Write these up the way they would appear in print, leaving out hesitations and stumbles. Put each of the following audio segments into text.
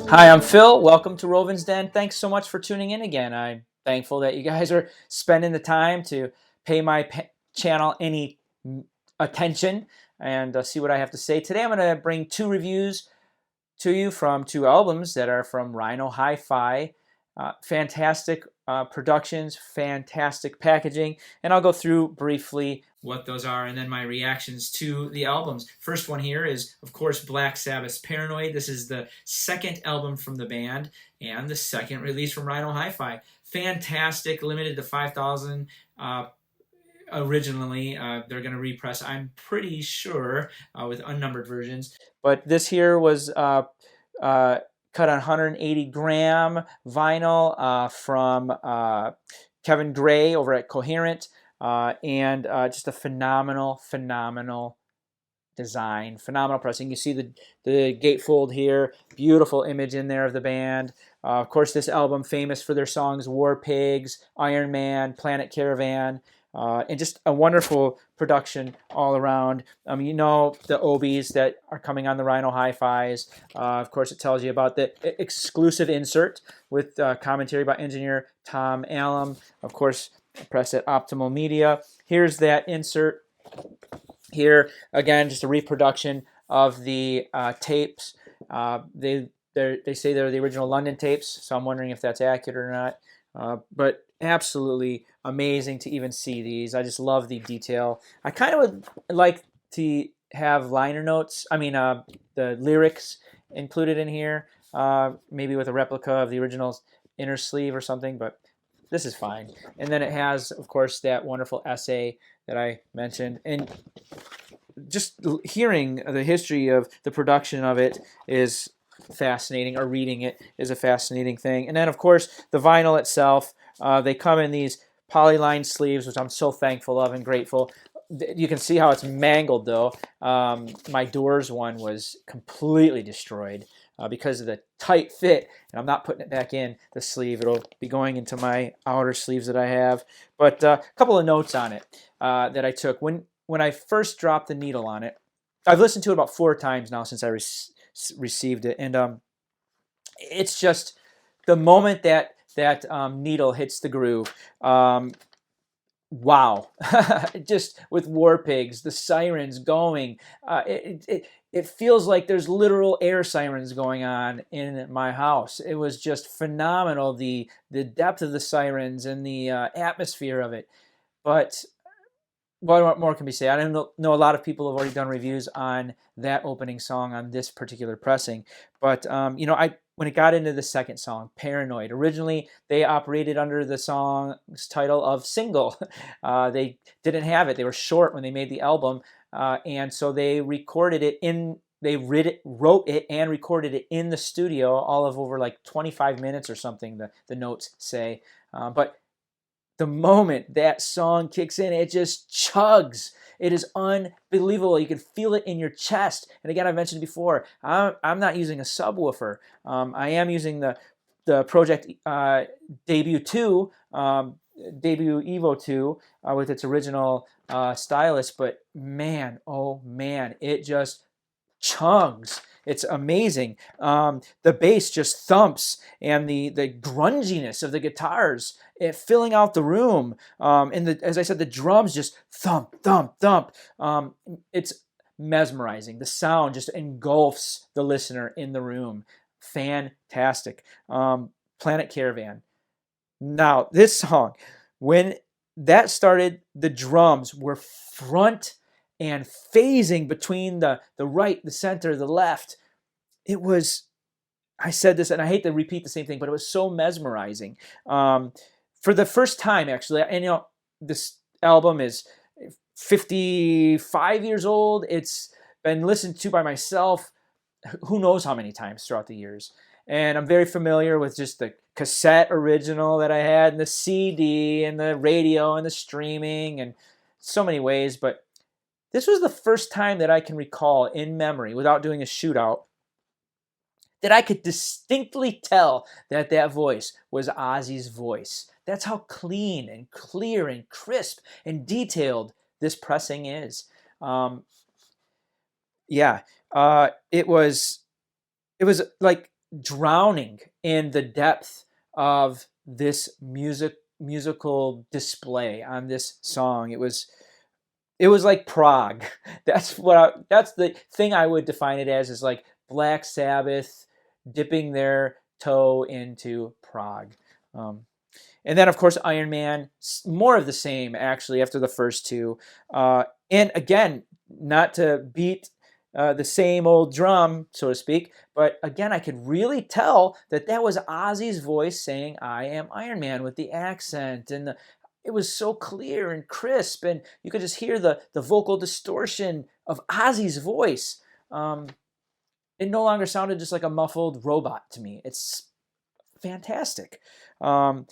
Hi, I'm Phil. Welcome to Rovin's Den. Thanks so much for tuning in again. I'm thankful that you guys are spending the time to pay my channel any attention and see what I have to say. Today I'm going to bring two reviews to you from two albums that are from Rhino Hi-Fi. Fantastic productions, fantastic packaging, and I'll go through briefly what those are and then my reactions to the albums. First one here is, of course, Black Sabbath's Paranoid. This is the second album from the band and the second release from Rhino Hi-Fi. Fantastic, limited to 5,000 originally. They're going to repress, I'm pretty sure, with unnumbered versions. But this here was cut on 180 gram vinyl from Kevin Gray over at Coherent, and just a phenomenal design, phenomenal pressing. You see the gatefold here, beautiful image in there of the band. Of course, this album famous for their songs War Pigs, Iron Man, Planet Caravan, and just a wonderful production all around. You know the Obies that are coming on the Rhino Hi-Fis. Of course, it tells you about the exclusive insert with commentary by engineer Tom Allen. Of course, press at Optimal Media. Here's that insert. Here again, just a reproduction of the tapes. They say they're the original London tapes, so I'm wondering if that's accurate or not. But absolutely amazing to even see these. I just love the detail. I kind of would like to have liner notes. I mean, the lyrics included in here, maybe with a replica of the original inner sleeve or something. But this is fine. And then it has, of course, that wonderful essay that I mentioned. And just hearing the history of the production of it is fascinating, or reading it is a fascinating thing. And then, of course, the vinyl itself, they come in these polyline sleeves, which I'm so thankful of and grateful. You can see how it's mangled, though. My Doors one was completely destroyed because of the tight fit, and I'm not putting it back in the sleeve. It'll be going into my outer sleeves that I have. But a couple of notes on it that I took. When I first dropped the needle on it, I've listened to it about 4 times now since I received it, and it's just the moment that needle hits the groove. Wow. Just with War Pigs, the sirens going, it feels like there's literal air sirens going on in my house. It was just phenomenal, the depth of the sirens and the atmosphere of it. But what more can we say? I don't know a lot of people have already done reviews on that opening song on this particular pressing. But, when it got into the second song, Paranoid, originally they operated under the song's title of Single. They didn't have it. They were short when they made the album. And so they recorded it wrote it and recorded it in the studio, all of over like 25 minutes or something, the notes say. But the moment that song kicks in, it just chugs. It is unbelievable. You can feel it in your chest. And again, I mentioned before, I'm not using a subwoofer. I am using the Project Debut 2, Debut Evo 2, with its original stylus. But man, oh man, it just chugs. It's amazing. The bass just thumps, and the grunginess of the guitars, filling out the room. And as I said, the drums just thump, thump, thump. It's mesmerizing. The sound just engulfs the listener in the room. Fantastic. Planet Caravan. Now, this song, when that started, the drums were front and phasing between the right, the center, the left. It was, I said this, and I hate to repeat the same thing, but it was so mesmerizing. For the first time, actually, and this album is 55 years old. It's been listened to by myself who knows how many times throughout the years. And I'm very familiar with just the cassette original that I had, and the CD, and the radio, and the streaming, and so many ways. But this was the first time that I can recall in memory, without doing a shootout, that I could distinctly tell that voice was Ozzy's voice. That's how clean and clear and crisp and detailed this pressing is. Yeah, it was like drowning in the depth of this musical display on this song. It was like Prague. That's the thing I would define it as, is like Black Sabbath dipping their toe into Prague. And then, of course, Iron Man, more of the same, actually, after the first two. And again, not to beat the same old drum, so to speak, but again, I could really tell that that was Ozzy's voice saying, "I am Iron Man," with the accent. And it was so clear and crisp, and you could just hear the vocal distortion of Ozzy's voice. It no longer sounded just like a muffled robot to me. It's fantastic. And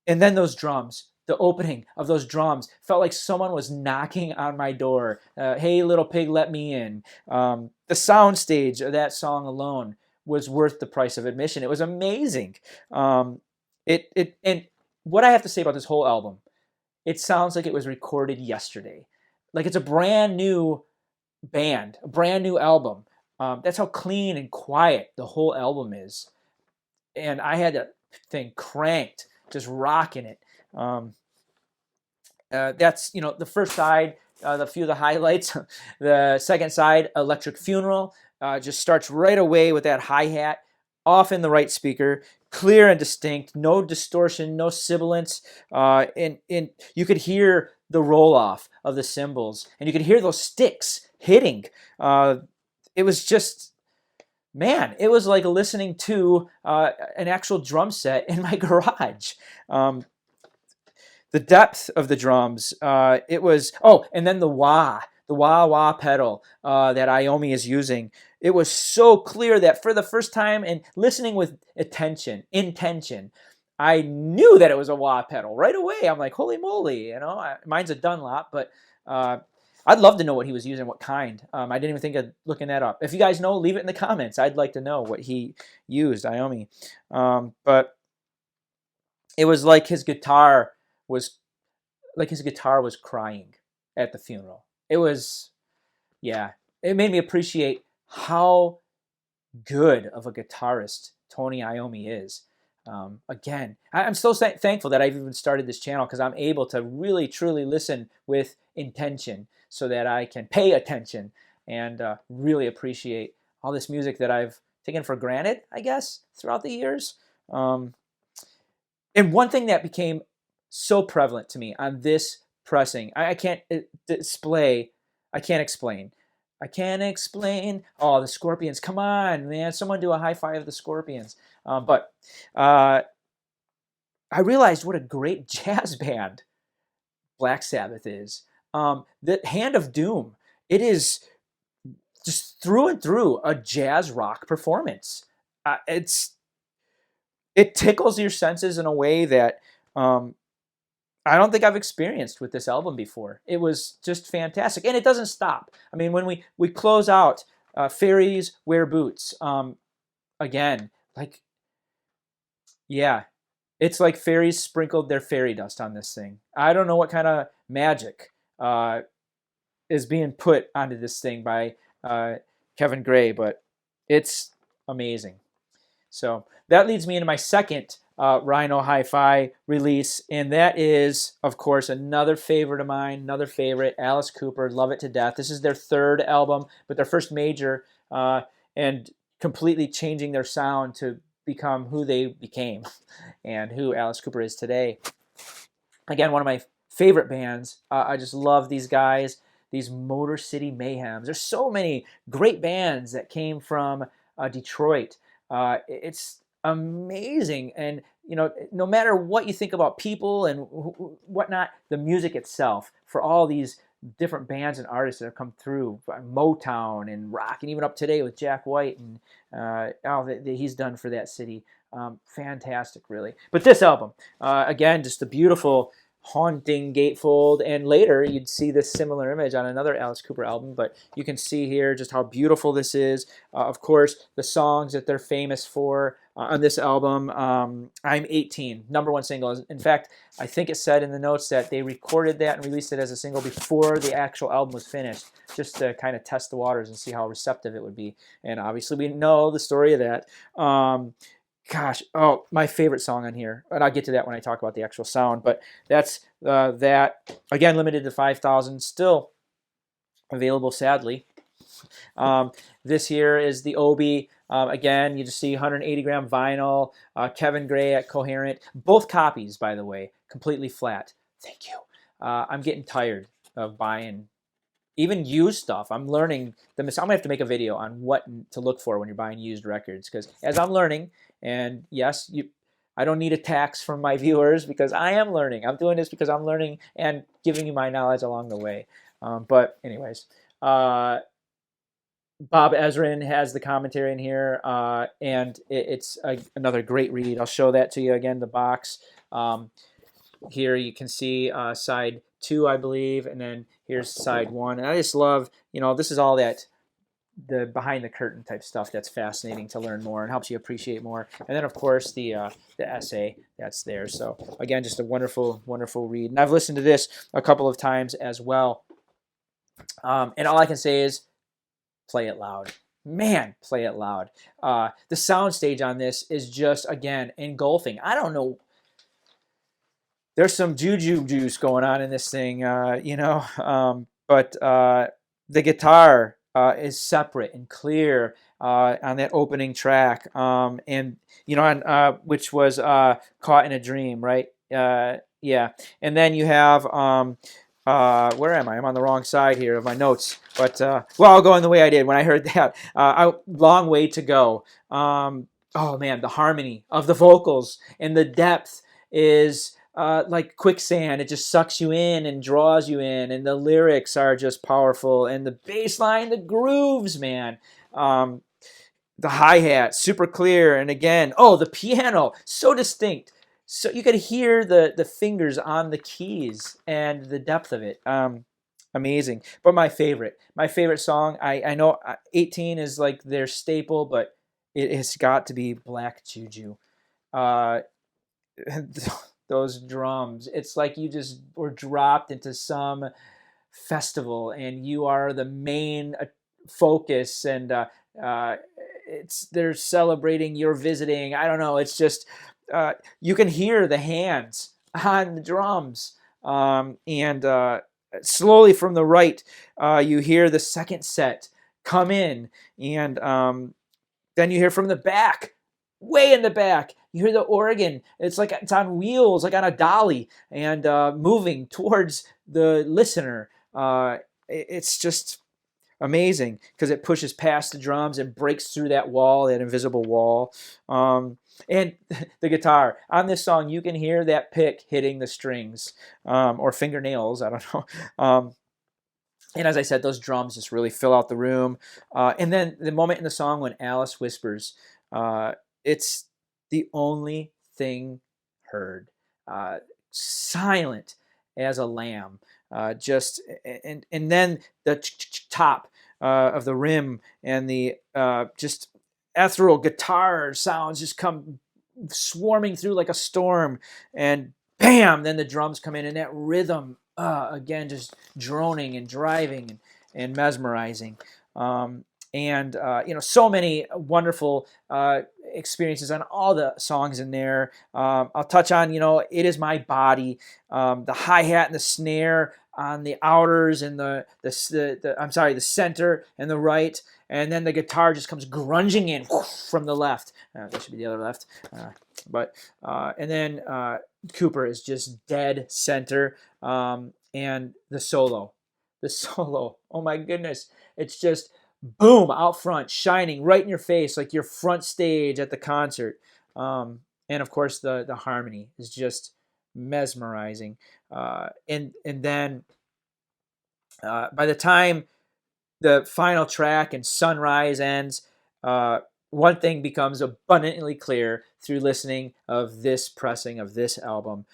then those drums, the opening of those drums felt like someone was knocking on my door. Hey, little pig, let me in. The soundstage of that song alone was worth the price of admission. It was amazing. And what I have to say about this whole album, it sounds like it was recorded yesterday. Like it's a brand new band, a brand new album. That's how clean and quiet the whole album is. And I had that thing cranked, just rocking it. That's, the first side, the few of the highlights. The second side, Electric Funeral, just starts right away with that hi-hat off in the right speaker, clear and distinct, no distortion, no sibilance, and you could hear the roll-off of the cymbals, and you could hear those sticks hitting. It was just... Man, it was like listening to an actual drum set in my garage. The depth of the drums, it was... Oh, and then the wah pedal that Iommi is using. It was so clear that for the first time, and listening with intention, I knew that it was a wah pedal right away. I'm like, holy moly, mine's a Dunlop, but... I'd love to know what he was using, what kind. I didn't even think of looking that up. If you guys know, leave it in the comments. I'd like to know what he used, Iommi. But it was like his guitar was crying at the funeral. It was, yeah. It made me appreciate how good of a guitarist Tony Iommi is. Again, I'm so thankful that I've even started this channel, because I'm able to really, truly listen with intention so that I can pay attention and really appreciate all this music that I've taken for granted, I guess, throughout the years. And one thing that became so prevalent to me on this pressing, I can't explain. I can't explain. Oh, the Scorpions. Come on, man. Someone do a HiFi of the Scorpions. But I realized what a great jazz band Black Sabbath is. The Hand of Doom. It is just through and through a jazz rock performance. It tickles your senses in a way that I don't think I've experienced with this album before. It was just fantastic. And it doesn't stop. I mean, when we close out Fairies Wear Boots, again, like, yeah, it's like fairies sprinkled their fairy dust on this thing. I don't know what kind of magic is being put onto this thing by Kevin Gray, but it's amazing. So that leads me into my second Rhino Hi-Fi release, and that is, of course, another favorite of mine, Alice Cooper, love it to death. This is their third album, but their first major, and completely changing their sound to become who they became and who Alice Cooper is today. Again, one of my favorite bands. I just love these guys, these Motor City Mayhems. There's so many great bands that came from Detroit. It's amazing, and no matter what you think about people and whatnot, the music itself for all these different bands and artists that have come through, Motown and rock, and even up today with Jack White and all that he's done for that city, fantastic, really. But this album, again, just a beautiful haunting gatefold, and later you'd see this similar image on another Alice Cooper album, but you can see here just how beautiful this is. Of course, the songs that they're famous for on this album, I'm 18, #1 single. In fact, I think it said in the notes that they recorded that and released it as a single before the actual album was finished, just to kind of test the waters and see how receptive it would be. And obviously we know the story of that. Gosh, oh, my favorite song on here, and I'll get to that when I talk about the actual sound, but that's that. Again, limited to 5,000, still available, sadly. This here is the Obi. Again, you just see 180-gram vinyl, Kevin Gray at Coherent. Both copies, by the way, completely flat. Thank you. I'm getting tired of buying even used stuff. I'm learning I'm gonna have to make a video on what to look for when you're buying used records, because as I'm learning, and yes, I don't need a tax from my viewers because I am learning. I'm doing this because I'm learning and giving you my knowledge along the way. But anyways, Bob Ezrin has the commentary in here, and it's another great read. I'll show that to you again, the box. Here you can see side 2, I believe, and then here's side 1. And I just love, this is all that the behind the curtain type stuff that's fascinating to learn more and helps you appreciate more. And then of course the essay that's there. So again, just a wonderful, wonderful read. And I've listened to this a couple of times as well. And all I can say is play it loud. Man, play it loud. The sound stage on this is just, again, engulfing. I don't know. There's some juju juice going on in this thing, but the guitar is separate and clear on that opening track, and which was Caught in a Dream, right? Yeah, and then you have where am I? I'm on the wrong side here of my notes, but I'll go in the way I did when I heard that. Long Way to Go. Oh man, the harmony of the vocals and the depth is like quicksand. It just sucks you in and draws you in, and the lyrics are just powerful, and the bass line, the grooves, man. The hi-hat, super clear, and again, the piano, so distinct. So you could hear the fingers on the keys and the depth of it. Amazing. But my favorite song, I know 18 is like their staple, but it has got to be Black Juju. Those drums, it's like you just were dropped into some festival and you are the main focus, and they're celebrating your visiting. I don't know, it's just you can hear the hands on the drums, and slowly from the right you hear the second set come in, and then you hear from the back, way in the back, you hear the organ. It's like it's on wheels, like on a dolly, and moving towards the listener. It's just amazing because it pushes past the drums and breaks through that wall, that invisible wall. And the guitar on this song, you can hear that pick hitting the strings, or fingernails, I don't know. And as I said, those drums just really fill out the room. And then the moment in the song when Alice whispers, it's the only thing heard. Silent as a lamb. And then the top of the rim and the just ethereal guitar sounds just come swarming through like a storm, and bam, then the drums come in, and that rhythm again just droning and driving and mesmerizing. And so many wonderful experiences on all the songs in there. I'll touch on, It Is My Body, the hi-hat and the snare on the outers, and the center and the right, and then the guitar just comes grunging in from the left. That should be the other left, and then Cooper is just dead center, and the solo, oh my goodness, it's just boom, out front, shining right in your face, like your front stage at the concert. And of course, the harmony is just mesmerizing. And then by the time the final track and Sunrise ends, one thing becomes abundantly clear through listening of this pressing of this album.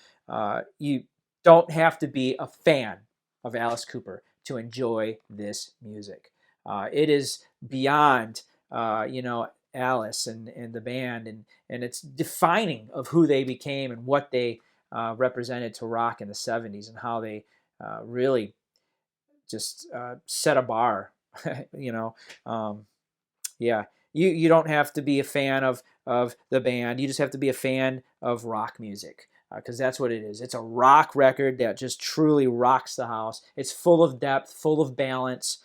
don't have to be a fan of Alice Cooper to enjoy this music. It is beyond, Alice and the band, and it's defining of who they became and what they represented to rock in the 70s, and how they really just set a bar. you know, yeah. You don't have to be a fan of the band. You just have to be a fan of rock music, because that's what it is. It's a rock record that just truly rocks the house. It's full of depth, full of balance.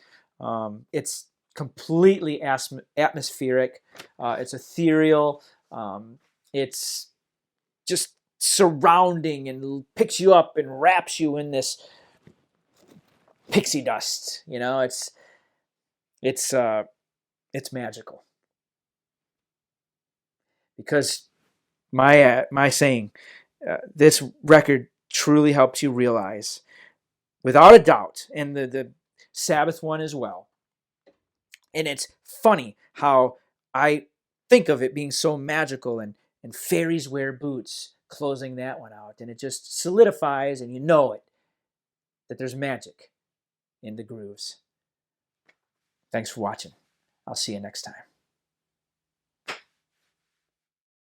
It's completely atmospheric. It's ethereal. It's just surrounding and picks you up and wraps you in this pixie dust. It's magical. Because my saying, this record truly helps you realize, without a doubt, and the Sabbath one as well. And it's funny how I think of it being so magical, and fairies wear boots, closing that one out, and it just solidifies, and you know it, that there's magic in the grooves. Thanks for watching. I'll see you next time.